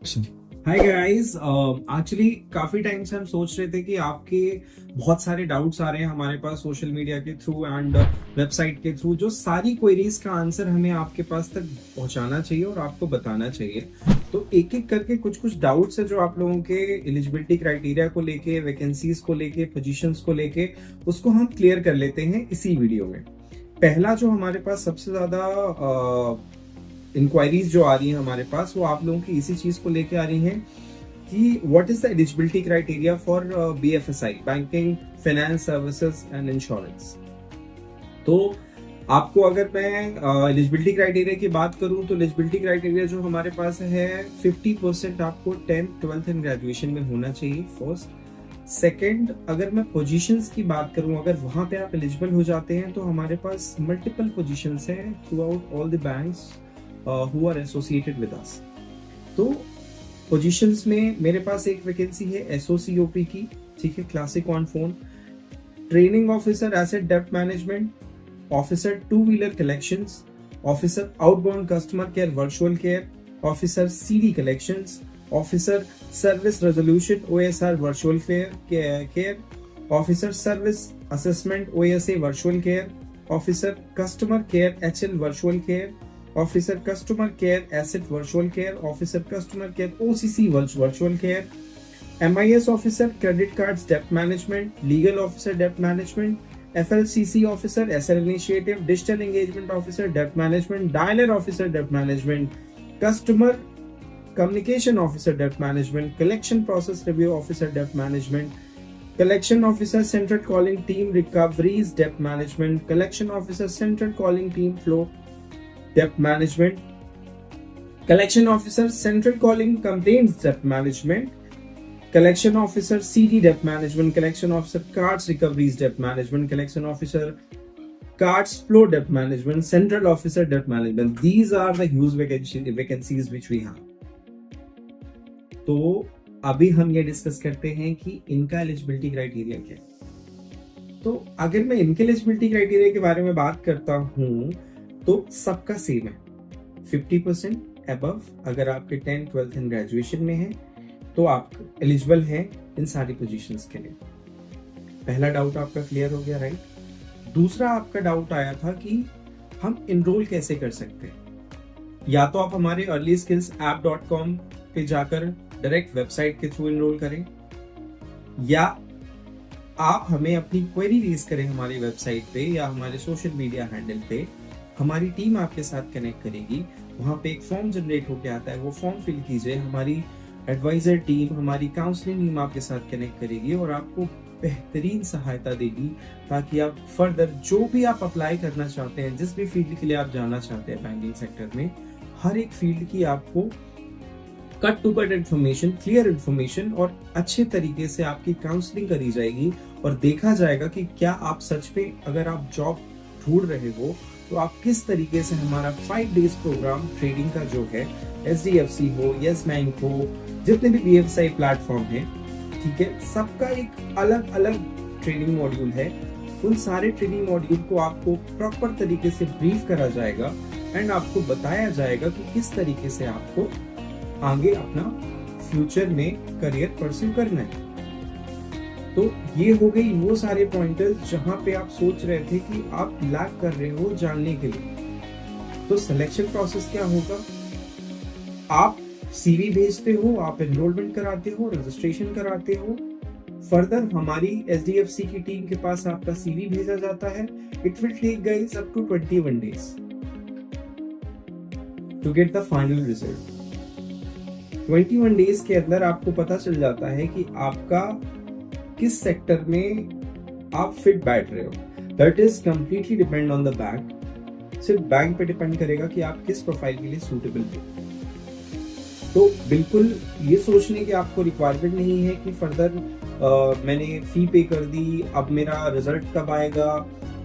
Hi guys. Actually काफी time से हम सोच रहे थे कि आपके बहुत सारे डाउट्स आ रहे हैं हमारे पास सोशल मीडिया के थ्रू एंड वेबसाइट के थ्रू, जो सारी क्वेरीज का आंसर हमें आपके पास तक पहुंचाना चाहिए और आपको बताना चाहिए। तो एक एक करके कुछ कुछ डाउट्स है जो आप लोगों के एलिजिबिलिटी क्राइटेरिया को लेके, वैकेंसीज को लेके, पोजीशंस को लेके, उसको हम क्लियर कर लेते हैं इसी वीडियो में। पहला जो हमारे पास सबसे ज्यादा इंक्वायरीज जो आ रही हैं हमारे पास, वो आप लोगों की इसी चीज को लेके आ रही हैं कि what is the eligibility criteria for BFSI, banking, finance services and insurance. तो आपको अगर मैं एलिजिबिलिटी क्राइटेरिया की बात करूं तो एलिजिबिलिटी क्राइटेरिया जो हमारे पास है 50% आपको 10th 12th एंड ग्रेजुएशन में होना चाहिए, फर्स्ट। सेकंड, अगर मैं पोजीशंस की बात करूं, अगर वहां पे आप एलिजिबल हो जाते हैं तो हमारे पास मल्टीपल पोजीशंस हैं through out all the banks who are associated with us। तो पोजीशंस में मेरे पास एक वैकेंसी है एसओसीओपी की, ठीक है, classic on phone, training officer asset डेप्ट management, officer two wheeler collections, officer outbound customer care virtual care, officer CD collections, officer service resolution OSR virtual care, officer service assessment OSA virtual care, officer customer care HL virtual care, Officer Customer Care Asset Virtual Care, Officer Customer Care OCC Virtual Care, MIS Officer Credit Cards Debt Management, Legal Officer Debt Management, FLCC Officer SL Initiative, Digital Engagement Officer Debt Management, Dialer Officer Debt Management, Customer Communication Officer Debt Management, Collection Process Review Officer Debt Management, Collection Officer Central Calling Team Recoveries Debt Management, Collection Officer Central Calling Team Flow Debt Management, Collection Officer Central Calling Complaints Debt Management, Collection Officer CD Debt Management, Collection Officer Cards Recoveries Debt Management, Collection Officer Cards Flow Debt Management, Central Officer Debt Management. These are the huge vacancies which we have. तो अभी हम ये discuss करते हैं कि इनका eligibility criteria क्या है। तो अगर मैं इनके एलिजिबिलिटी क्राइटेरिया के बारे में बात करता हूँ तो सबका सेम है, 50% अबव। अगर आपके 10th 12th एंड ग्रेजुएशन में है तो आप एलिजिबल हैं इन सारी पोजीशंस के लिए। पहला डाउट आपका क्लियर हो गया, राइट। दूसरा आपका डाउट आया था कि हम इनरोल कैसे कर सकते हैं। या तो आप हमारे earlyskillsapp.com पे जाकर डायरेक्ट वेबसाइट के थ्रू इनरोल करें, या आप हमें अपनी क्वेरी रेज करें हमारी वेबसाइट पे या हमारे सोशल मीडिया हैंडल पे। हमारी टीम आपके साथ कनेक्ट करेगी, वहां पे एक फॉर्म जनरेट होके आता है, वो फॉर्म फिल कीजिए, हमारी एडवाइजर टीम, हमारी काउंसलिंग टीम आपके साथ कनेक्ट करेगी और आपको बेहतरीन सहायता देगी ताकि आप फर्दर जो भी आप अप्लाई करना चाहते हैं, जिस भी फील्ड के लिए आप जाना चाहते हैं बैंकिंग सेक्टर में, हर एक फील्ड की आपको cut to cut information, clear information और अच्छे तरीके से आपकी काउंसलिंग करी जाएगी और देखा जाएगा कि क्या आप सच में, अगर आप जॉब ढूंढ रहे हो तो आप किस तरीके से हमारा 5 डेज प्रोग्राम ट्रेडिंग का जो है, SDFC हो, यस बैंक हो, जितने भी BFSI प्लेटफॉर्म है, ठीक है, सबका एक अलग अलग ट्रेनिंग मॉड्यूल है। उन सारे ट्रेनिंग मॉड्यूल को आपको प्रॉपर तरीके से ब्रीफ करा जाएगा एंड आपको बताया जाएगा कि किस तरीके से आपको आगे अपना फ्यूचर में करियर परस्यू करना है। तो ये हो गई वो सारे पॉइंटर्स जहां पे आप सोच रहे थे कि आप लैग कर रहे हो जानने के लिए। तो सिलेक्शन प्रोसेस क्या होगा, आप सीवी भेजते हो, आप एनरोलमेंट कराते हो, रजिस्ट्रेशन कराते हो, फर्दर हमारी SDFC की टीम के पास आपका सीवी भेजा जाता है। It will take guys up to 21 days to get the final result. 21 days के अंदर आपको पता चल जाता है कि आपका किस सेक्टर में आप फिट बैठ रहे हो। That is completely depend on the bank. सिर्फ बैंक पे डिपेंड करेगा कि आप किस प्रोफाइल के लिए सूटेबल हो। तो बिल्कुल ये सोचने की आपको रिक्वायरमेंट नहीं है कि फर्दर मैंने फी पे कर दी, अब मेरा रिजल्ट कब आएगा,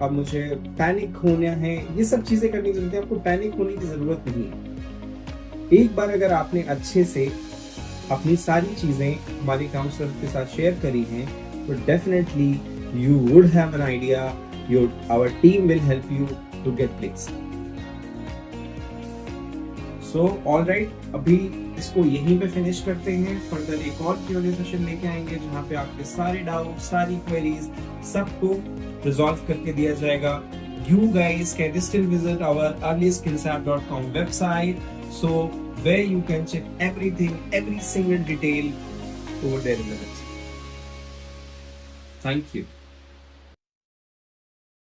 अब मुझे पैनिक होना है, ये सब चीजें करने की जरूरत है। आपको पैनिक होने की जरूरत नहीं है। एक बार अगर आपने अच्छे से अपनी सारी चीजें हमारी काउंसलर के साथ शेयर करी हैं तो definitely you would have an idea, our team will help you to get placed. So all right, अभी इसको यहीं पे फिनिश करते हैं। फर्दर एक और Q&A सेशन लेके आएंगे जहाँ पे आपके सारे डाउट, सारी क्वेरीज सबको रिजॉल्व करके दिया जाएगा। You guys can still visit our earlyskillsapp.com website, so where you can check everything, every single detail over there in the website. Thank you.